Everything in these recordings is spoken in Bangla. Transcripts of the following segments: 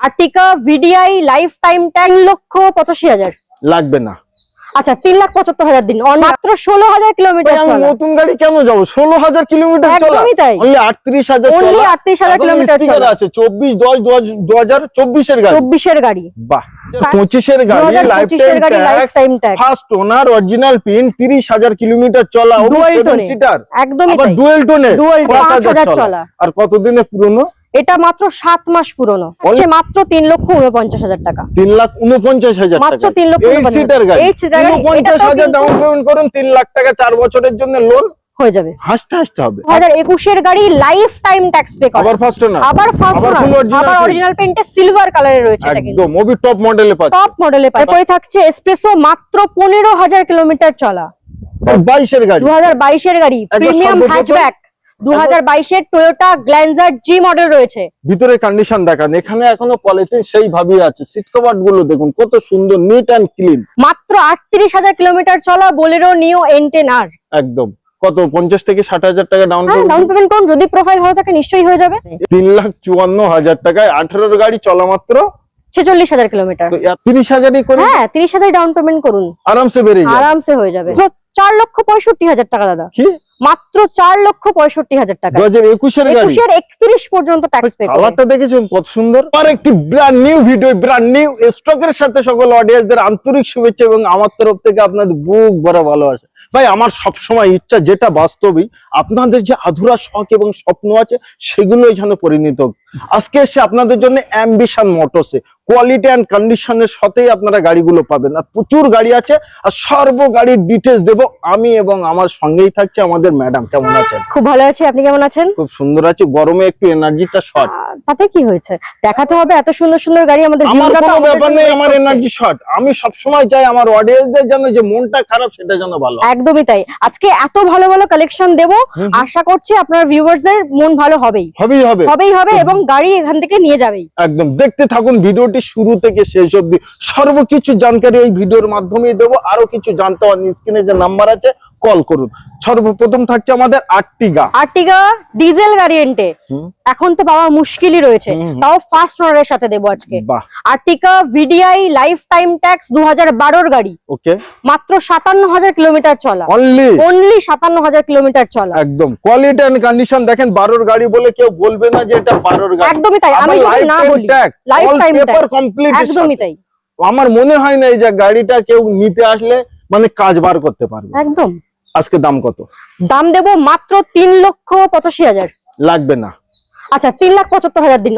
আর্টিকা ভিডিআই লাইফ টাইম 3,85,000 লাগবে না। আচ্ছা 3,75,000 দিন মাত্র 16,000 কিলোমিটার আমি চলা। নতুন গাড়ি কেন যাবো? 16,000 কিলোমিটার চলা, একদমই তাই। only 38,000 চলা, Only 38,000 কিলোমিটার চলা আছে 24/10/2024 এর গাড়ি। 24 এর গাড়ি, বাহ, 25 এর গাড়ি, 2025 এর গাড়ি, life time tax, first owner, original pin, 30,000 kilometre চলা, ডুয়াল 7 টোনে, সিটার, একদমই আবার তাই, ডুয়াল টোনে, ডুয়াল 5,000 5,000 চলা। চলা। আর কতদিনে পুরনো? এটা মাত্র 7 মাস পুরনো, হচ্ছে মাত্র 3,49,000 টাকা, 3,49,000 মাত্র টাকা। 3,49,000 8 সিটার গাড়ি, 8 সিটার গাড়ি, 49,000 ডাউন পেমেন্ট করুন, 3 লাখ টাকা 4 বছরের জন্য লোন হয়ে যাবে। হাসতে হাসতে হবে। 2021 এর গাড়ি, লাইফ টাইম ট্যাক্স পে করা, আবার ফার্স্ট ওনার, আবার ফার্স্ট ওনার, আবার অরিজিনাল পেইন্টে সিলভার কালারে রয়েছে। এটা কিন্তু একদম ওবি টপ মডেলে পাচ্ছেন, টপ মডেলে পায়। এরপরে থাকছে এসপ্রেসো, মাত্র 15,000 কিলোমিটার চলা, 22 এর গাড়ি, 2022 এর গাড়ি, প্রিমিয়াম হ্যাচব্যাক, 2022 এর টয়োটা গ্ল্যান্জার জি মডেল রয়েছে। ভিতরে কন্ডিশন দেখান, এখানে এখনো পলিথিন সেই ভাবেই আছে, সিট কভার গুলো দেখুন কত সুন্দর, নিট এন্ড ক্লিন। মাত্র 38,000 কিলোমিটার চলা বোলেরো নিও N10 R। একদম কত, 50 থেকে 60,000 টাকা ডাউন হ্যাঁ, ডাউন পেমেন্ট করুন, যদি প্রোফাইল ভালো থাকে নিশ্চয়ই হয়ে যাবে। 3,54,000 টাকায় 18 এর গাড়ি, চলা মাত্র 46,000 কিলোমিটার। 30,000ই করে হ্যাঁ, 30,000 ডাউন পেমেন্ট করুন, আরামসে বেরিয়ে যাবে। আরামসে হয়ে যাবে। 4,65,000 টাকা দাদা, কি মাত্র 4,65,000 টাকা। 2021 এর গাড়ি, 21 এর 31 পর্যন্ত ট্যাক্স পে করে। কালারটা দেখেছেন কত সুন্দর। আর একটি brand new video, brand new স্টকের সাথে সকল অডিয়েন্সদের আন্তরিক শুভেচ্ছা এবং আমার তরফ থেকে আপনাদের বুক ভরা ভালোবাসা। ভাই, আমার সব সময় ইচ্ছা, যেটা বাস্তবিক আপনাদের যে আধুরা শখ এবং স্বপ্ন আছে সেগুলোই যেন পরিণত হোক। আজকে এসে আপনাদের জন্য অ্যাম্বিশন মোটরসে কোয়ালিটি এন্ড কন্ডিশনের সাথেই আপনারা গাড়িগুলো পাবেন। আর প্রচুর গাড়ি আছে, আর সর্ব গাড়ির ডিটেলস দেব আমি, এবং আমার সঙ্গেই থাকছে আমাদের ম্যাডাম। কেমন আছেন? খুব ভালো আছি, আপনি কেমন আছেন? খুব সুন্দর আছে, গরমে একটু এনার্জিটা শর্ট। তাতে কি হয়েছে, দেখাতে হবে এত সুন্দর সুন্দর গাড়ি আমাদের। আমার কোনো ব্যাপার নেই, আমার এনার্জি শর্ট। আমি সব সময় চাই আমার অডিয়েন্সদের জন্য যে মনটা খারাপ সেটা যেন ভালো। একদমই তাই, আজকে এত ভালো ভালো কালেকশন দেব, আশা করছি আপনার ভিউয়ার্সদের মন ভালো হবেই হবে এবং গাড়ি এখান থেকে নিয়ে যাবেই। একদম দেখতে থাকুন ভিডিওটি শুরু থেকে শেষ অবধি, সর্বকিছু জানকারি এই ভিডিওর মাধ্যমেই দেবো। আরো কিছু জানতে হলে স্ক্রিনে যে নাম্বার আছে কল করুন। সর্বপ্রথম থাকছে আমাদের আর্টিগা ডিজেল ভ্যারিয়েন্টে, এখন তো পাওয়া মুশকিলই রয়েছে, তাও ফার্স্ট ওনারের সাথে দেবো আজকে। Ertiga VDI life time tax 2012 এর গাড়ি, ওকে, মাত্র 57,000 কিলোমিটার চলা, অনলি 57,000 কিলোমিটার চলা। একদম কোয়ালিটি এন্ড কন্ডিশন দেখেন, 12 এর গাড়ি বলে কেউ বলবে না যে এটা 12 এর গাড়ি। একদমই তাই, আমি যদি না বলি লাইফ টাইম ট্যাক্স কমপ্লিট, একদমই তাই। আমার মনে হয় না এই যে গাড়িটা কেউ নিতে আসলে মানে কাজ বার করতে পারবে। একদম। আজকে দাম কত? দাম দেব মাত্র 3,85,000। লাগবে না। আচ্ছা 3,75,000 দিন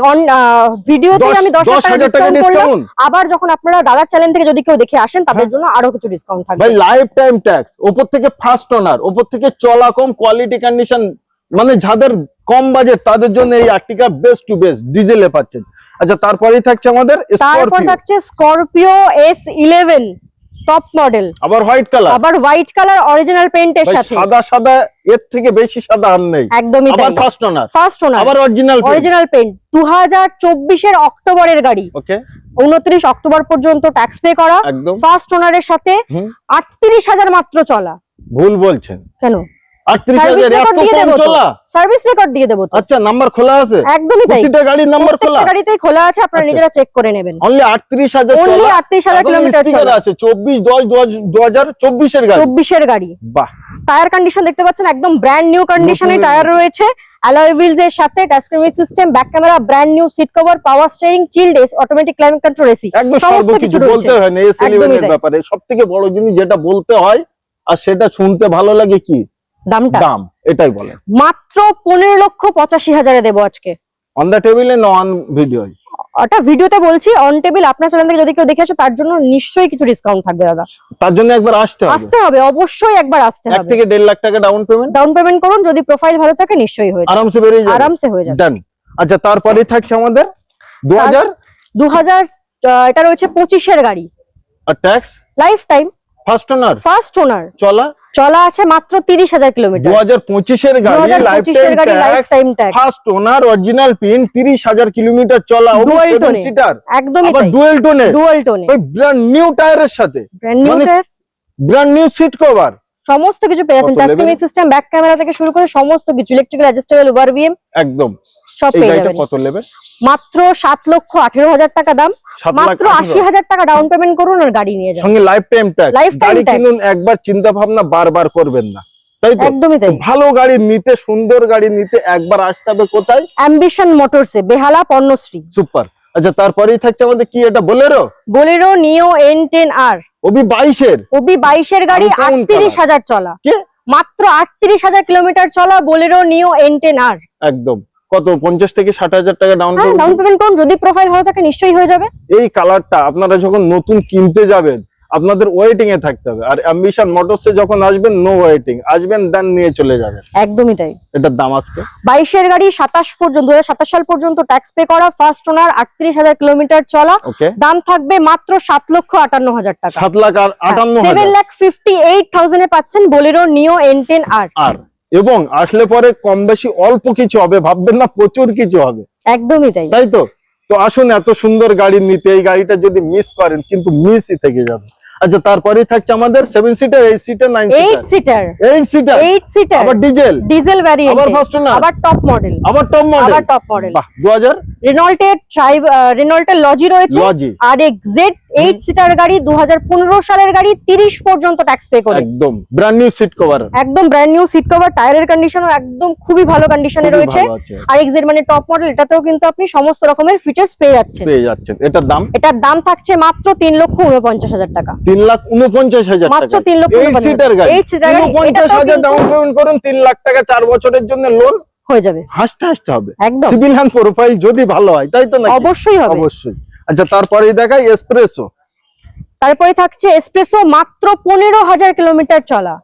ভিডিওতে আমি 10,000 টাকা ডিসকাউন্ট করলাম। আবার যখন আপনারা দাদার চ্যানেল থেকে যদি কেউ দেখে আসেন তাদের জন্য আরো কিছু ডিসকাউন্ট থাকবে। ভাই, লাইফ টাইম ট্যাক্স, উপর থেকে ফার্স্ট ওনার, উপর থেকে চলা কম, কোয়ালিটি কন্ডিশন, মানে যাদের কম বাজেট তাদের জন্য এই আর্টিকা বেস্ট টু বেস্ট ডিজেলে পাচ্ছেন। আচ্ছা, তারপরেই থাকছে আমাদের স্করপিও S11 টপ মডেল, আবার হোয়াইট কালার, অরিজিনাল পেইন্টের সাথে। সাদা এর থেকে বেশি সাদা আর নেই। একদমই তাই। আবার ফার্স্ট ওনার, আবার অরিজিনাল পেইন্ট। 2024 এর অক্টোবরের গাড়ি, ওকে, 29 অক্টোবর পর্যন্ত ট্যাক্স পে করা, ফার্স্ট ওনারের সাথে 38,000 মাত্র চলা। ভুল বলছেন কেন? 38,000 এত কম চলা? সার্ভিস রেকর্ড দিয়ে দেব তো। আচ্ছা, নাম্বার খোলা আছে? একদমই তাই, প্রতিটা গাড়ির নাম্বার খোলা, প্রত্যেকটা গাড়িতেই খোলা আছে, আপনারা নিজেরা চেক করে নেবেন। অনলি 38,000 চলা, অনলি 38,000 কিলোমিটার চলা আছে। 24/10/2024 এর গাড়ি, 24 এর গাড়ি। বাহ, টায়ার কন্ডিশন দেখতে পাচ্ছেন, একদম ব্র্যান্ড নিউ কন্ডিশনে টায়ার রয়েছে, অ্যালয় হুইলস এর সাথে, touch screen system, back camera, brand new seat cover, power steering, chilled automatic climate control AC, একদম সবকিছু বলতে হয় না। S11 এর ব্যাপারে সবথেকে বড় জিনিস যেটা বলতে হয় আর সেটা শুনতে ভালো লাগে কি দাম, এটাই বলেন। মাত্র 15,85,000 দেবো আজকে অন দা টেবিলে, নন ভিডিও। ওটা ভিডিওতে বলছি, অন টেবিল আপনার চ্যানেল থেকে যদি কেউ দেখে আসে তার জন্য নিশ্চয়ই কিছু ডিসকাউন্ট থাকবে দাদা। তার জন্য একবার আসতে হবে, অবশ্যই একবার আসতে হবে। 1 থেকে 1.5 লাখ টাকা ডাউন পেমেন্ট করুন, যদি প্রোফাইল ভালো থাকে নিশ্চয়ই হয়ে যাবে, আরামসে বেরিয়ে যাবে, আরামসে হয়ে যাবে। ডান। আচ্ছা, তারপরেই থাকছে আমাদের 2000 এটা রয়েছে 25 এর গাড়ি, আর tax life time, first owner, চলা আছে মাত্র 30,000 কিলোমিটার। 2025 এর গাড়ি, life time tax, first owner, original pin, 30,000 kilometre চলা, ডুয়াল টোনে, সিটার, একদমই তাই, ডুয়াল টোনে, ওই ব্র্যান্ড নিউ টায়ারের সাথে, ব্র্যান্ড নিউ সিট কভার, সমস্ত কিছু পেয়ে যাচ্ছেন। Touch screen system, back camera থেকে শুরু করে সমস্ত কিছু, ইলেকট্রিক্যাল অ্যাডজাস্টেবল ওভারভিএম, একদম সব এই পেয়ে গাড়িটা যাবেন। কত নেবে? মাত্র 7,18,000 টাকা দাম, 7,18,000 মাত্র 80,000 টাকা ডাউন পেমেন্ট করুন আর গাড়ি নিয়ে যান। সঙ্গে লাইফ টাইম ট্যাক্স। Lifetime গাড়ি tax। কিনুন, একবার চিন্তা ভাবনা বারবার করবেন না, তাই তো? একদমই তাই। ভালো গাড়ি নিতে, সুন্দর গাড়ি নিতে একবার আসতে হবে কোথায়? অ্যাম্বিশন মোটরসে, বেহালা পণ্যশ্রী। সুপার। আচ্ছা, তারপরেই থাকছে আমাদের কি, এটা বোলেরো নিও N10R, ওবি 22 ওবি 22 গাড়ি, Uncommon 38,000 চলা, কে? মাত্র 38,000 কিলোমিটার চলা বোলেরো নিও N10R। একদম। কত, 50 থেকে 60,000 টাকা ডাউন হ্যাঁ, ডাউন পেমেন্ট? পেমেন্ট করুন, যদি প্রোফাইল ভালো থাকে নিশ্চয়ই হয়ে যাবে। এই কালারটা আপনারা যখন নতুন কিনতে যাবেন আপনাদের ওয়েটিং এ থাকতে হবে, আর অ্যাম্বিশন মোটরসে যখন আসবেন নো ওয়েটিং, আসবেন দেন নিয়ে চলে যাবেন। একদমই তাই। এটার দাম আজকে 22 গাড়ি 27 পর্যন্ত, 2027 সাল পর্যন্ত ট্যাক্স পে করা, ফার্স্ট ওনার, 38,000 কিলোমিটার চলা, ওকে, দাম থাকবে মাত্র 7,58,000 টাকা। 7,58,000। 7,58,000 এ পাচ্ছেন বোলেরো নিও N10R। আর এবং আসলে পরে কম বেশি অল্প কিছু হবে, ভাববেন না প্রচুর কিছু হবে, একদমই তাই। তাই তো? তো আসুন এত সুন্দর গাড়ি নিতে, এই গাড়িটা যদি মিস করেন কিন্তু মিসই থেকে যাবে। আচ্ছা, তারপরেই থাকছে আমাদের 7 seater, 8 seater, 9 8 seater. Seater, 8 seater, 8 seater, আবার ডিজেল, ডিজেল ভ্যারিয়েন্ট, আবার ফার্স্ট ওনার, আবার টপ মডেল, আবার টপ মডেল, আবার টপ মডেল। বাহ, 2000 রেনল্টের লজি রয়েছে, লজি। আর এক্সজেড 8 সিটার গাড়ি, 2015 সালের গাড়ি, 30 পর্যন্ত ট্যাক্স পে করে। একদম ব্র্যান্ড নিউ সিট কভার, একদম ব্র্যান্ড নিউ সিট কভার, টায়ারের কন্ডিশনও একদম খুবই ভালো কন্ডিশনে রয়েছে। আর এক্সজেড মানে টপ মডেল, এটাতেও কিন্তু আপনি সমস্ত রকমের ফিচার্স পেয়ে যাচ্ছেন। এটার দাম এটার দাম থাকছে মাত্র 3,49,000 টাকা। 3,49,000 মাত্র টাকা। 3,49,000 8 সিটার গাড়ি, 8 সিটার গাড়ি, 49,000 ডাউন পেমেন্ট করুন, 3 লাখ টাকা 4 বছরের জন্য লোন হয়ে যাবে। হাসতে হাসতে হবে। একদম সিভিল হ্যান্ড প্রোফাইল যদি ভালো হয়, তাই তো? নাকি? অবশ্যই হবে। অবশ্যই। আচ্ছা, তারপরেই দেখাই এসপ্রেসো। তারপরে থাকছে এসপ্রেসো, মাত্র 15,000 কিলোমিটার চলা।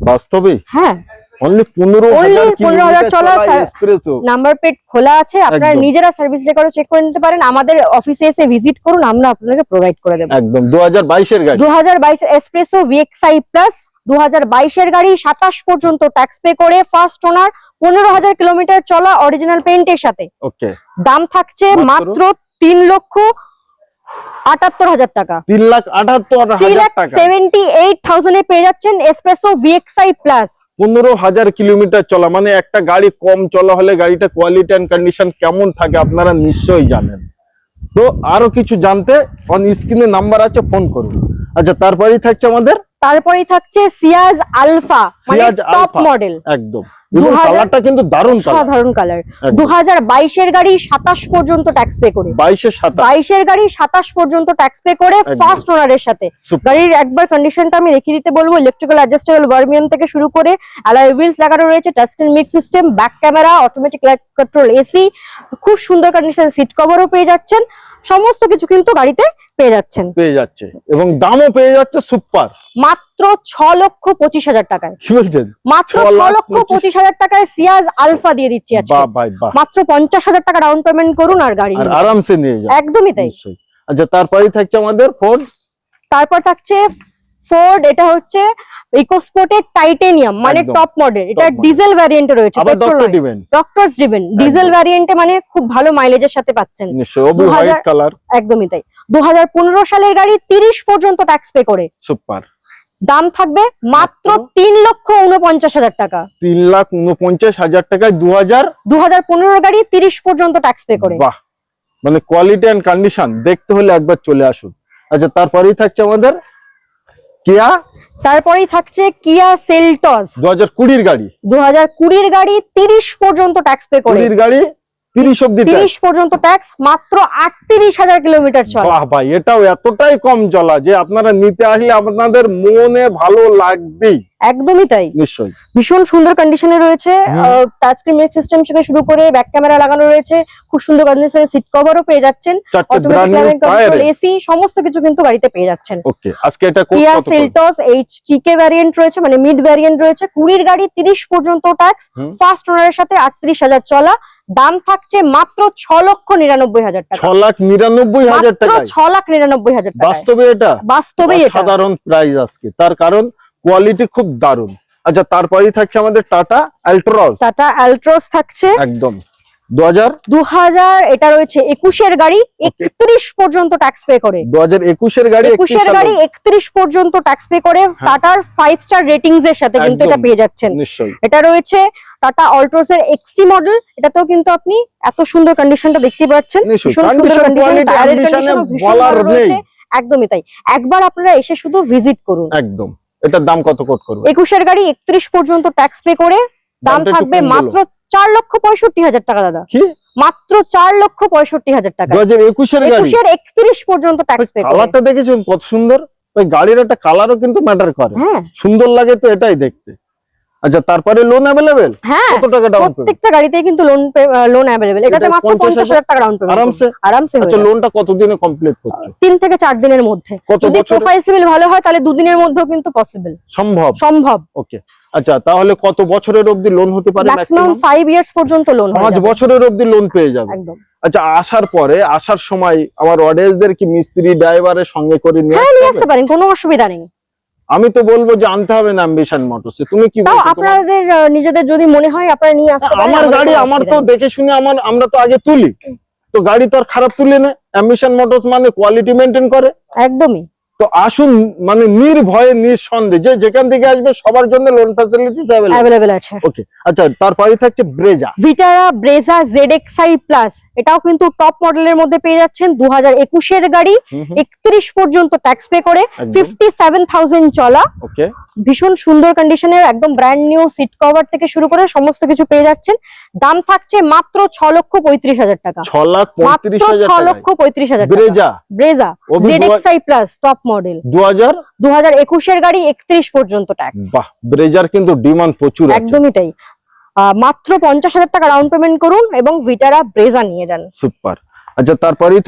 বাস্তবে হ্যাঁ, অনলি 15,000 15,000 চলা এসপ্রেসো। নাম্বার প্লেট খোলা আছে, আপনারা একদম। নিজেরা সার্ভিস রেকর্ডও চেক করে নিতে পারেন, আমাদের অফিসে এসে ভিজিট করুন, আমরা আপনাদেরকে প্রোভাইড করে দেব। একদম 2022 এর গাড়ি, 2022 এসপ্রেসো VXI প্লাস, 2022 এর গাড়ি, 27 পর্যন্ত ট্যাক্স পে করে, ফার্স্ট ওনার, 15,000 কিলোমিটার চলা, অরিজিনাল পেইন্টের সাথে। ওকে, দাম থাকছে মাত্র 3,78,000 টাকা। 3,78,000 টাকা। 3,78,000 এ পেয়ে যাচ্ছেন এসপ্রেসো VXI প্লাস। 15,000 কিলোমিটার চলা, মানে একটা গাড়ি কম চলা হলে গাড়িটা কোয়ালিটি এন্ড কন্ডিশন কেমন থাকে আপনারা নিশ্চয়ই জানেন। তো আরো কিছু জানতে অন স্ক্রিনে নাম্বার আছে, ফোন করুন। আচ্ছা, তারপরেই থাকছে আমাদের সিয়াজ আলফা, মানে সিয়াজ টপ আলফা। মডেল, একদম, এবং 2000 কালারটা কিন্তু দারুণ কালার। সাধারণ কালার। একদম। 2022 এর গাড়ি, 27 পর্যন্ত ট্যাক্স পে করে, 22 এর 27 22 এর গাড়ি 27 পর্যন্ত ট্যাক্স পে করে, একদম। ফার্স্ট ওনারের সাথে। Super। গাড়ির একবার কন্ডিশনটা আমি দেখিয়ে দিতে বলবো। ইলেকট্রিক্যাল অ্যাডজাস্টেবল ভার্মিয়াম থেকে শুরু করে অ্যালয় হুইলস লাগানো রয়েছে, touch screen mix system, back camera, automatic light control AC, খুব সুন্দর কন্ডিশন সিট কভারও পেয়ে যাচ্ছেন, সমস্ত কিছু কিন্তু গাড়িতে পেয়ে যাচ্ছেন। পেয়ে যাচ্ছে, এবং দামও পেয়ে যাচ্ছে সুপার, মাত্র 6,25,000 টাকায়। কি বলছেন? মাত্র 6,25,000 টাকায় সিয়াজ আলফা দিয়ে দিচ্ছি আজকে। বাহ ভাই বাহ, মাত্র 50,000 টাকা ডাউন পেমেন্ট করুন আর গাড়ি আর নিন। আরামসে নিয়ে যান। একদমই তাই। নিশ্চয়ই। আচ্ছা, তারপরেই থাকছে আমাদের ফোর্ড। তারপর থাকছে ফোর্ড, এটা হচ্ছে ইকোস্পোর্টের টাইটেনিয়াম, মানে একদম। Top model. এটা model। ডিজেল ভ্যারিয়েন্টে রয়েছে, আবার পেট্রোল ডক্টর নয়, দিবেন ডক্টরস ড্রিভেন ডিজেল ভ্যারিয়েন্টে, মানে খুব ভালো মাইলেজের সাথে পাচ্ছেন। নিশ্চয়ই, ওবি 2000 হোয়াইট কালার, একদমই তাই। 2015 সালের গাড়ি, 30 পর্যন্ত ট্যাক্স পে করে, সুপার। দাম থাকবে মাত্র 3,49,000 টাকা। 3,49,000 টাকায় 2015 গাড়ি, 30 পর্যন্ত ট্যাক্স পে করে। বাহ, মানে কোয়ালিটি এন্ড কন্ডিশন দেখতে হলে একবার চলে আসুন। আচ্ছা, তারপরেই থাকছে আমাদের কিয়া। তারপরেই থাকছে কিয়া সেলটস, 2020 গাড়ি, 2020 গাড়ি, 30 পর্যন্ত ট্যাক্স পে করে, 20 গাড়ি 30 অব্দি 30 পর্যন্ত ট্যাক্স, মাত্র 38,000 কিলোমিটার চলা। বাহ ভাই, এটাও এতটাই কম চলা যে আপনারা নিতে আসলে আপনাদের মনে ভালো লাগবেই। একদমই তাই। নিশ্চয়ই। ভীষণ সুন্দর কন্ডিশনে রয়েছে, টাচ স্ক্রিন মিক্স সিস্টেম থেকে শুরু করে ব্যাক ক্যামেরা লাগানো রয়েছে, খুব সুন্দর কন্ডিশনে সিট কভারও পেয়ে যাচ্ছেন, চারটে automatic brand new climate tyre. Control AC, সমস্ত কিছু কিন্তু গাড়িতে পেয়ে যাচ্ছেন। ওকে, আজকে এটা কিয়া কত করে? সেলটস HTK ভ্যারিয়েন্ট রয়েছে, মানে মিড ভ্যারিয়েন্ট রয়েছে, 20 গাড়ি, 30 পর্যন্ত ট্যাক্স, ফার্স্ট ওনারের সাথে, 38,000 চলা, দাম থাকছে মাত্র 6,99,000 টাকা। 6,99,000 মাত্র টাকা। 6,99,000 টাকা। বাস্তবে এটা বাস্তবেই এটা সাধারণ প্রাইস আজকে, তার কারণ কোয়ালিটি খুব দারুণ। আচ্ছা, তারপরেই থাকছে আমাদের টাটা অ্যালট্রস। টাটা অ্যালট্রস থাকছে, একদম 2000 এটা রয়েছে 21 গাড়ি, 31 পর্যন্ত ট্যাক্স পে করে। 2021 গাড়ি, 21 গাড়ি 31 পর্যন্ত ট্যাক্স পে করে টাটার 5 স্টার রেটিংস এর সাথে কিন্তু এটা পেয়ে যাচ্ছেন। নিশ্চয়ই। এটা রয়েছে টাটা অলট্রোস এর এক্সটি মডেল, এটাতেও কিন্তু আপনি এত সুন্দর কন্ডিশনটা দেখতে পাচ্ছেন। ভীষণ সুন্দর কন্ডিশন, বলার নেই। একদমই তাই, একবার আপনারা এসে শুধু ভিজিট করুন। একদম। এটার দাম কত কোট করবে? 21 গাড়ি 31 পর্যন্ত ট্যাক্স পে করে দাম থাকবে মাত্র 4,65,000 টাকা। দাদা কি মাত্র 4,65,000 টাকা? 2021 গাড়ি 31 পর্যন্ত ট্যাক্স পে করে। কালারটা দেখেছেন কত সুন্দর? ওই গাড়ির একটা কালারও কিন্তু ম্যাটার করে। হ্যাঁ, সুন্দর লাগে তো এটাই দেখতে। আচ্ছা, তারপরে লোন अवेलेबल? হ্যাঁ, কত টাকা ডাউন পেমেন্ট? প্রত্যেকটা গাড়িতেই কিন্তু লোন अवेलेबल। এটাতে মাত্র 50,000 টাকা ডাউন পেমেন্ট আরামসে। আচ্ছা, লোনটা কত দিনে কমপ্লিট করছো? 3 থেকে 4 দিনের মধ্যে। যদি প্রোফাইল সিভিল ভালো হয় তাহলে 2 দিনের মধ্যেও কিন্তু পসিবল, সম্ভব। ওকে। আচ্ছা, তাহলে কত বছরের অবধি লোন হতে পারে? ম্যাক্সিমাম 5 ইয়ার্স পর্যন্ত লোন হয়। 5 বছরের অবধি লোন পেয়ে যাবে। একদম। আচ্ছা, আসার সময় আমার অডিয়েন্সদের কি মিস্ত্রি ড্রাইভারের সঙ্গে করে নিয়ে আসতে পারেন, কোনো অসুবিধা নেই। আমি তো বলবো যে আনতে হবে না অ্যাম্বিশন মোটরসে। তুমি কি বলছো? আপনাদের নিজেদের যদি মনে হয় আপনারা নিয়ে আসতে পারেন। আমার গাড়ি আমার তো দেখে শুনে আমরা তো আগে তুলি, তো গাড়ি তো আর খারাপ তুলি না। অ্যাম্বিশন মোটরস মানে কোয়ালিটি মেইনটেইন করে। একদমই। তো আসুন, মানে নির্ভয়ে নিঃসন্দেহে যে যেখান থেকে আসবে সবার জন্য লোন ফ্যাসিলিটি अवेलेबल আছে। ওকে। আচ্ছা, তারপরে থাকছে ব্রেজা, ভিটারা ব্রেজা ZXi প্লাস। এটাও কিন্তু টপ মডেলের মধ্যে পেয়ে যাচ্ছেন। 2021 এর গাড়ি, 31 পর্যন্ত ট্যাক্স পে করে, 57,000 চলা। ওকে। ভীষণ সুন্দর কন্ডিশনের, একদম ব্র্যান্ড নিউ সিট কভার থেকে শুরু করে সমস্ত কিছু পেয়ে যাচ্ছেন। দাম থাকছে মাত্র 6,35,000 টাকা। 6,35,000 Brezza ZXi plus top model 2021 এর গাড়ি, 31 পর্যন্ত ট্যাক্স। বাহ, ব্রেজার কিন্তু ডিমান্ড প্রচুর আছে। একদমই তাই। মাত্র 50,000 টাকা ডাউন পেমেন্ট করুন এবং ভিটারা ব্রেজা নিয়ে যান। সুপার। আচ্ছা, তারপরেই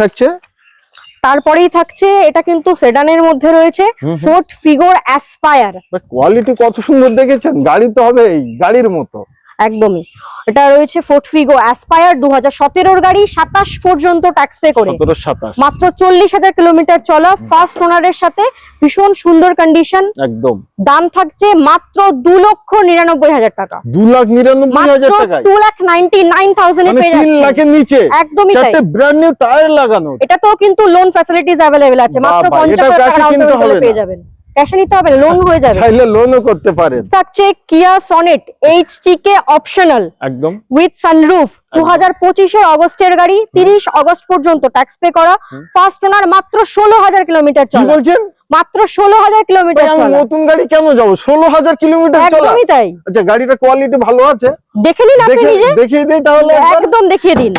থাকছে এটা কিন্তু সেডানের মধ্যে রয়েছে ফোর্ড ফিগো অ্যাসপায়ার। কোয়ালিটি কত সুন্দর দেখেছেন, গাড়ি তো হবে এই গাড়ির মতো। একদমই। এটা রয়েছে ফোর্ড ফিগো অ্যাসপায়ার 2017 এর গাড়ি, 27 পর্যন্ত ট্যাক্স পে করে, 17-27 মাত্র 40,000 কিলোমিটার চলা, ফার্স্ট ওনারের সাথে, ভীষণ সুন্দর কন্ডিশন। একদম। দাম থাকছে মাত্র 2,99,000 টাকা। 2,99,000 টাকা? 2,99,000 এ পেয়ে যাচ্ছেন। 3 লাখের নিচে একদমই তাই। চারটে ব্র্যান্ড নিউ টায়ার লাগানো। এটাতেও কিন্তু লোন ফ্যাসিলিটিস अवेलेबल আছে। মাত্র 50,000 টাকা ডাউন পেমেন্ট করলে পেয়ে যাবেন। ক্যাশে নিতে হবে, লোন হয়ে যাবে। চাইলে লোনও করতে পারেন। থাকছে কিয়া সনেট HTK অপশনাল একদম উইথ সানরুফ। 2025 এর অগস্টের গাড়ি, 30 অগস্ট পর্যন্ত ট্যাক্স পে করা, ফার্স্ট ওনার, মাত্র 16,000 কিলোমিটার চলা। কি বলছেন? মাত্র 16,000 কিলোমিটার চলা। আমি নতুন গাড়ি কেন যাব? 16,000 কিলোমিটার চলা? একদমই তাই। আচ্ছা, গাড়িটা কোয়ালিটি ভালো আছে? দেখে নিন আপনি নিজে। দেখিয়ে দেই তাহলে। একদম দেখিয়ে দিন।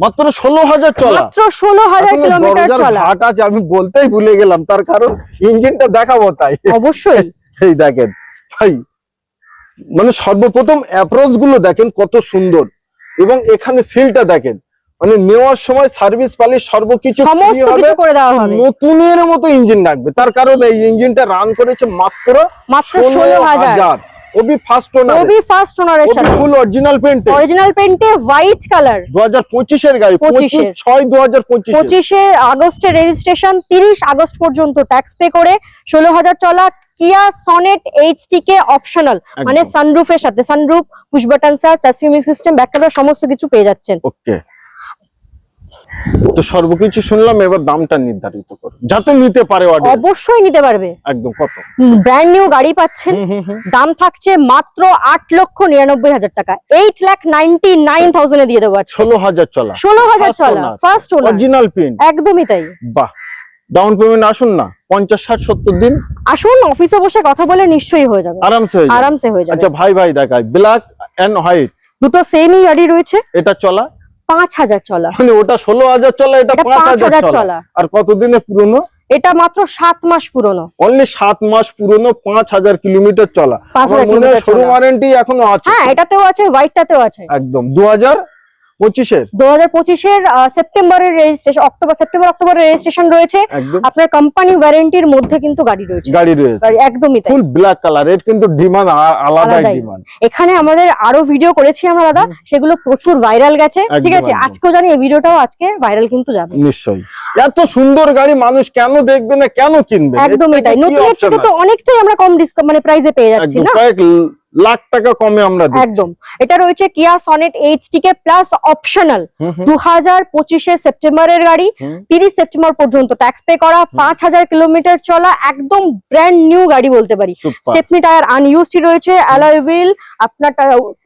মাত্র 16,000 চলা। মাত্র 16,000 কিলোমিটার চলা। হাট আছে, আমি বলতেই ভুলে গেলাম, তার কারণ ইঞ্জিনটা দেখাবো তাই। অবশ্যই। এই দেখেন ভাই, মানে সর্বপ্রথম অ্যাপ্রোচ গুলো দেখেন কত সুন্দর, এবং এখানে সিলটা দেখেন, মানে নেওয়ার সময় সার্ভিস পালি সর্বকিছু করে দেওয়া হবে। নতুনের মতো ইঞ্জিন রাখবে। তার কারণ এই ইঞ্জিনটা রান করেছে মাত্র 16,000। ওবি ফার্স্ট ওনারের সাথে, ফুল অরিজিনাল পেইন্টে, হোয়াইট কালার। 2025 এর গাড়ি, 25/6/2025 এর আগস্টে রেজিস্ট্রেশন, 30 আগস্ট পর্যন্ত ট্যাক্স পে করে, 16,000 চলা। কিয়া সনেট HTK অপশনাল, মানে সানরুফের সাথে, sunroof, push button start, touch music system, back camera, সমস্ত কিছু পেয়ে যাচ্ছেন। ওকে। তো সর্বকিছু শুনলাম, এবার দামটা নির্ধারিত করো যাতে নিতে পারে। অবশ্যই নিতে পারবে। একদম। কত? ব্র্যান্ড নিউ গাড়ি পাচ্ছেন। দাম থাকছে মাত্র 8,99,000 টাকা। 8,99,000 এ দিয়ে দেবো। 16,000 চলা, 16,000 চলা, ফার্স্ট ওনার, অরিজিনাল পেইন্ট। একদমই তাই। বাহ। ডাউন পেমেন্ট আসুন না 50, 60, 70 দিন। আসুন, অফিসে বসে কথা বলে নিশ্চয়ই হয়ে যাবে, আরামসে হয়ে যাবে। আচ্ছা ভাই দেখাই, ব্ল্যাক এন্ড হোয়াইট দুটো সেমই গাড়ি রয়েছে। এটা চলা 5,000 চলা, মানে ওটা 16,000 চলা, এটা 5,000 চলা। আর কতদিনে পুরনো? এটা মাত্র 7 মাস পুরনো। অনলি 7 মাস পুরনো, 5,000 কিলোমিটার চলা। আমার মনে হয় শোরুম ওয়ারেন্টি এখনো আছে। হ্যাঁ, এটাতেও আছে, হোয়াইটটাতেও আছে। একদম। 2025 এর সেপ্টেম্বরের রেজিস্ট্রেশন, সেপ্টেম্বর-অক্টোবরের রেজিস্ট্রেশন রয়েছে। আপনার কোম্পানি ওয়ারেন্টির মধ্যে কিন্তু গাড়ি রয়েছে। একদমই তাই। ফুল ব্ল্যাক কালার, এর কিন্তু ডিমান্ড আলাদা ডিমান্ড। এখানে আমাদের আরো ভিডিও করেছি আমরা দাদা, সেগুলো প্রচুর ভাইরাল গেছে। ঠিক আছে, আজকেও জানি এই ভিডিওটাও আজকে ভাইরাল কিন্তু যাবে। নিশ্চয়ই। এত সুন্দর গাড়ি মানুষ কেন দেখবে না, কেন কিনবে? একদমই তাই। নতুন থেকে তো অনেকটাই আমরা কম ডিসকাউন্ট, মানে প্রাইসে পেয়ে যাচ্ছি না। লাখ টাকা কমে আমরা দিচ্ছি। একদম। এটা রয়েছে কিয়া সনেট এইচটিকে প্লাস অপশনাল, 2025 সেপ্টেম্বরের গাড়ি, 30 সেপ্টেম্বর পর্যন্ত ট্যাক্স পে করা, 5000 কিলোমিটার চলা, একদম ব্র্যান্ড নিউ গাড়ি বলতে পারি। Super। স্টেপনি টায়ার আনইউজড রয়েছে, অ্যালয় হুইল, আপনার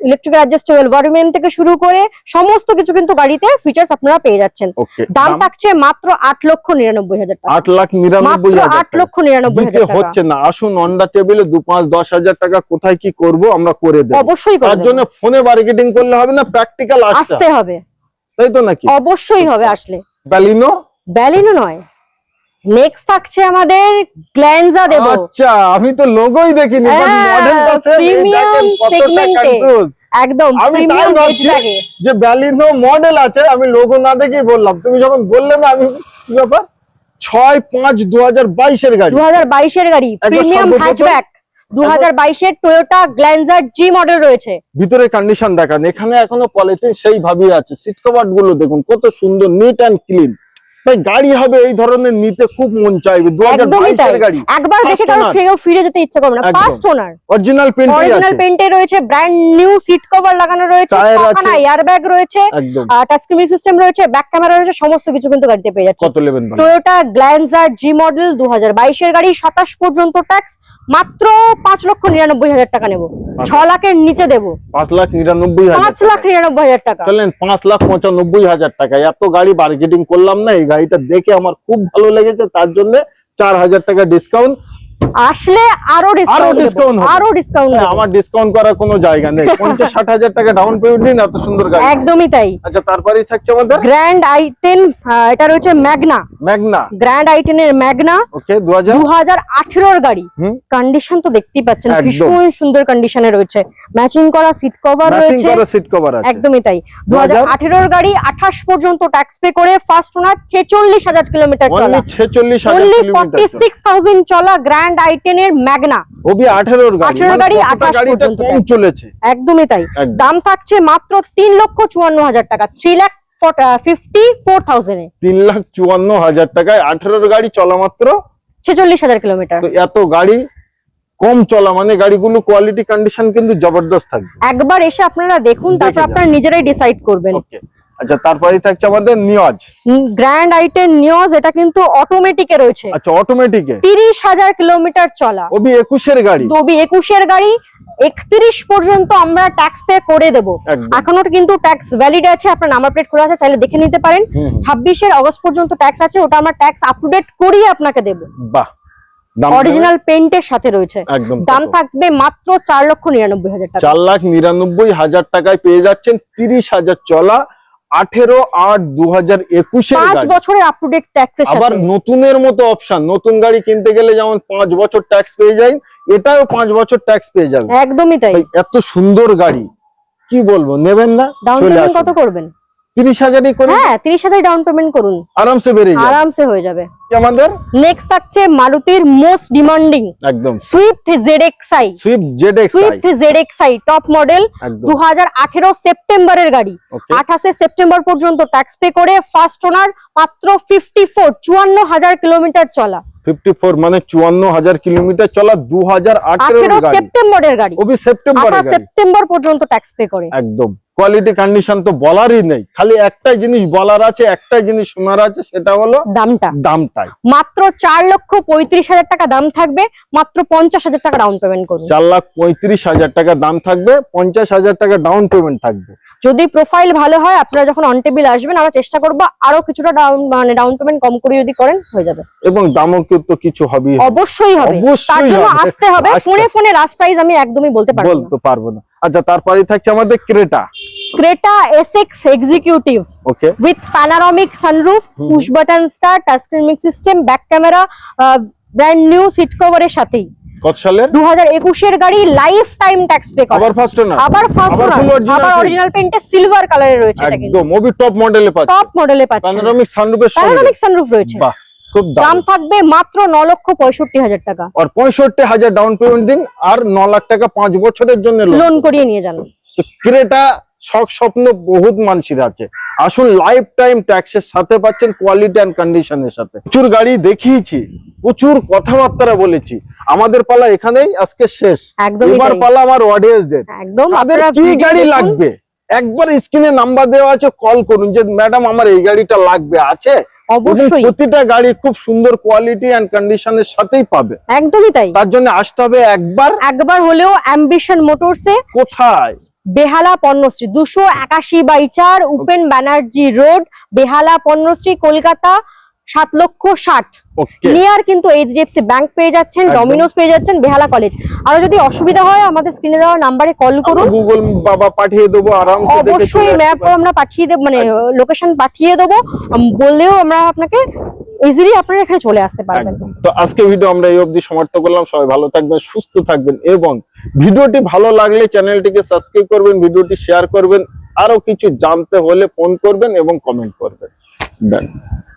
ইলেকট্রিক্যাল অ্যাডজাস্টেবল ওয়ারমেন্ট থেকে শুরু করে সমস্ত কিছু কিন্তু গাড়িতে ফিচার্স আপনারা পেয়ে যাচ্ছেন। Okay, দাম থাকছে মাত্র 8,99,000 টাকা। 8,99,000 8,99,000 টাকা হচ্ছে না। আসুন অন্ডা টেবিলে 2-5-10,000 টাকা কোথায় কি করব আমরা করে দেব। অবশ্যই করে তার জন্য ফোনে মার্কেটিং করলে হবে না, প্র্যাকটিক্যাল আসতে হবে। তাই তো নাকি? অবশ্যই হবে আসলে। ব্যালিনো নয়, নেক্সট থাকছে আমাদের গ্ল্যান্জা দেব। আচ্ছা, আমি তো লোগোই দেখিনি, বাট মডেলটা সেম। প্রিমিয়াম সেগমেন্টে, একদম আমি তাই প্রিমিয়াম ভাবছি রেটটাকে। যে ব্যালিনো মডেল আছে, আমি লোগো না দেখেই বললাম। তুমি যখন বললে না, আমি কি ব্যাপার, 6-5-2022 এর গাড়ি, 2022 এর গাড়ি, প্রিমিয়াম সর্বপ্রথম- হ্যাচব্যাক, 2022 এর টয়োটা গ্ল্যান্জার জি মডেল রয়েছে। ভিতরে কন্ডিশন দেখান, এখানে এখনো পলিথিন সেই ভাবেই আছে। সিট কভার গুলো দেখুন কত সুন্দর, নিট এন্ড ক্লিন। ভাই গাড়ি হবে এই ধরনের, নিতে খুব মন চাইবে। 2022 এর গাড়ি, একবার দেখে কারো ফিরে যেতে ইচ্ছা করবে না। ফার্স্ট ওনার, অরিজিনাল পেন্টই অরিজিনাল আছে, পেইন্টে রয়েছে, ব্র্যান্ড নিউ সিট কভার লাগানো রয়েছে, টায়ার আছে, ছখানা এয়ারব্যাগ রয়েছে, একদম। টাচ স্ক্রিন সিস্টেম রয়েছে, ব্যাক ক্যামেরা রয়েছে, সমস্ত কিছু কিন্তু গাড়িতে পেয়ে যাচ্ছে। কত নেবেন বলেন? টয়োটা গ্ল্যান্জার জি মডেল 2022 এর গাড়ি, 27 পর্যন্ত ট্যাক্স, মাত্র 5,99,000 টাকা নেব। 6 লাখের নিচে দেব, 5,99,000, 5,99,000 টাকা। চলেন 5,95,000 টাকা। এত গাড়ি মার্কেটিং করলাম না, এই গাড়িটা দেখে আমার খুব ভালো লেগেছে, তার জন্য 4,000 টাকা ডিসকাউন্ট। আসলে আরো ডিসকাউন্ট, আরো ডিসকাউন্ট। আমার ডিসকাউন্ট করার কোনো জায়গা নেই। 50-60,000 টাকা ডাউন পেমেন্ট দিন, এত সুন্দর গাড়ি। একদমই তাই। আচ্ছা, তারপরেই থাকছে আমাদের গ্র্যান্ড i10, এটা রয়েছে ম্যাগনা, গ্র্যান্ড i10 এর ম্যাগনা, ওকে, 2018 এর গাড়ি। কন্ডিশন তো দেখতেই পাচ্ছেন, একদম। ভীষণ সুন্দর কন্ডিশনে রয়েছে, ম্যাচিং করা সিট কভার রয়েছে, সিট কভার আছে, একদমই তাই। 2018 এর গাড়ি, 28 পর্যন্ত ট্যাক্স পে করে, ফার্স্ট ওনার, 46,000 কিলোমিটার চলা, অনলি 46,000 only কিলোমিটার। 46,000 চলা গ্র্যান্ড i10 এর ম্যাগনা, ওবি 18 এর গাড়ি, 18 গাড়ি, কতটা 28 গাড়িটা পর্যন্ত কম চলেছে। একদমই তাই। একদম। দাম থাকছে মাত্র 3,54,000 টাকা, 3,54,000 এ 3,54,000 টাকায় 18 এর গাড়ি, চলা মাত্র 46,000 কিলোমিটার। তো এত গাড়ি কম চলা মানে গাড়িগুলো কোয়ালিটি কন্ডিশন কিন্তু জবরদস্ত থাকবে। একবার এসে আপনারা দেখুন, দেখে তারপর যান। আপনারা নিজেরাই ডিসাইড করবেন। ওকে, আচ্ছা, তারপরেই থাকছে আমাদের নিওজ। গ্র্যান্ড i10 নিওজ, এটা কিন্তু অটোমেটিকে রয়েছে, আচ্ছা, অটোমেটিকে 30,000 কিলোমিটার চলা, ওবি 21 এর গাড়ি, 21 এর গাড়ি, 31 পর্যন্ত আমরা ট্যাক্স পে করে দেব। একদম। এখনো কিন্তু ট্যাক্স ভ্যালিড আছে, আপনার নাম্বার প্লেট খোলা আছে, চাইলে দেখে নিতে পারেন। 26 আগস্ট পর্যন্ত ট্যাক্স আছে, ওটা আমরা ট্যাক্স আপ টু ডেট করিয়ে আপনাকে দেব। বাহ, দাম অরিজিনাল পেইন্টের সাথে রয়েছে। একদম। দাম থাকবে মাত্র 4,99,000 টাকা। 4,99,000 টাকায় পেয়ে যাচ্ছেন 30,000 চলা 18/8/2021 এর 5 গাড়ি। বছরের আপ টু ডেট ট্যাক্সের আবার সাথে। নতুনের মতো অপশন, নতুন গাড়ি কিনতে গেলে যেমন 5 বছর ট্যাক্স পেয়ে যায়, এটাও 5 বছর ট্যাক্স পেয়ে যাবে। একদমই তাই। ভাই, এত সুন্দর গাড়ি কি বলবো, নেবেন না? ডাউন চলে পেমেন্ট আসুন, কত করবেন? 30,000ই করে হ্যাঁ, 30,000 ডাউন পেমেন্ট করুন, আরামসে বেরিয়ে যাবে। আরামসে হয়ে যাবে। আমাদের নেক্সট থাকছে মারুতির মোস্ট ডিমান্ডিং একদম Swift ZXi, Swift ZXi, Swift ZXi top model, একদম। 2018 সেপ্টেম্বরের গাড়ি, Okay. 28 সেপ্টেম্বর পর্যন্ত ট্যাক্স পে করে, ফার্স্ট ওনার, মাত্র 54,000 কিলোমিটার চলা, 54 মানে 54,000 কিলোমিটার চলা, 2018 এর 18 গাড়ি, সেপ্টেম্বরের গাড়ি, ওবি সেপ্টেম্বরের 28 গাড়ি। সেপ্টেম্বর পর্যন্ত ট্যাক্স পে করে। একদম কোয়ালিটি কন্ডিশন তো বলারই নেই, খালি একটাই জিনিস বলার আছে, একটাই জিনিস শোনার আছে, সেটা হলো দামটাই। মাত্র 4,35,000 টাকা দাম থাকবে, মাত্র 50,000 টাকা ডাউন পেমেন্ট করুন। 4,35,000 টাকা দাম থাকবে, 50,000 টাকা ডাউন পেমেন্ট থাকবে। যদি প্রোফাইল ভালো হয়, আপনারা যখন অন টেবিল আসবেন, আমরা চেষ্টা করব আরো কিছুটা ডাউন পেমেন্ট কম করে যদি করেন, হয়ে যাবে। এবং দামও কিন্তু কিছু হবে, অবশ্যই হবে, তার জন্য আসতে হবে। ফোনে লাস্ট প্রাইস আমি একদমই বলতে পারবো না। আচ্ছা, তারপরে থাকছে আমাদের Creta SX executive okay with panoramic sunroof, push button start, touch screen mix system, back camera, brand new seat কভারের সাথেই। কত সালের? 2021 এর গাড়ি, লাইফ টাইম ট্যাক্স পে করা, আবার ফার্স্ট ওনার, আবার অরিজিনাল পেইন্টে সিলভার কালারে রয়েছে, এটা কিন্তু একদম ওবি টপ মডেলে পাচ্ছেন, টপ মডেলে পাচ্ছেন, প্যানোরামিক সানরুফের সঙ্গে, প্যানোরামিক সানরুফ রয়েছে। বাহ, খুব দাম থাকবে মাত্র 9,65,000 টাকা, আর 65,000 ডাউন পেমেন্ট দিন, আর 9 লাখ টাকা 5 বছরের জন্য লোন করিয়ে নিয়ে যান। ক্রেটা শখ স্বপ্ন বহুত মানুষের আছে, আসুন লাইফ টাইম ট্যাক্সের সাথে পাচ্ছেন, কোয়ালিটি এন্ড কন্ডিশনের সাথে। প্রচুর গাড়ি দেখিয়েছি, প্রচুর কথাবার্তা বলেছি, আমাদের পালা এখানেই আজকে শেষ। একদমই এবার তাই। পালা আমার অডিয়েন্সদের, একদম তাদের আপনারা কি video গাড়ি দেখুন। লাগবে একবার স্ক্রিনে নাম্বার দেওয়া আছে, কল করুন যে ম্যাডাম আমার এই গাড়িটা লাগবে, আছে। এবং অবশ্যই প্রতিটা গাড়ি খুব সুন্দর কোয়ালিটি এন্ড কন্ডিশনের সাথেই পাবে। একদমই তাই। তার জন্য আসতে হবে একবার হলেও অ্যাম্বিশন মোটরসে, কোথায়? বেহালা পণ্যশ্রী 281/4 উপেন ব্যানার্জি রোড, বেহালা পণ্যশ্রী, কলকাতা 7,60,000। ওকে, নিয়ার কিন্তু এইচডিএফসি ব্যাংক পেয়ে যাচ্ছেন, একদম। ডমিনোস পেয়ে যাচ্ছেন, বেহালা কলেজ। আর যদি অসুবিধা হয় আমাদের স্ক্রিনে দেওয়া নাম্বারে কল করুন, গুগল বাবা পাঠিয়ে দেবো, আরামসে দেখে অবশ্যই চলে আসতে ম্যাপ পারবেন। আমরা পাঠিয়ে দেব, মানে লোকেশন পাঠিয়ে দেবো, বললেও আমরা আপনাকে ইজিলি আপনারা এখানে চলে আসতে পারবেন। একদম। তো আজকে ভিডিও আমরা এই অবধি সমাপ্ত করলাম। সবাই ভালো থাকবেন, সুস্থ থাকবেন, এবং ভিডিওটি ভালো লাগলে চ্যানেলটিকে সাবস্ক্রাইব করবেন, ভিডিওটি শেয়ার করবেন, আরো কিছু জানতে হলে ফোন করবেন এবং কমেন্ট করবেন। Done.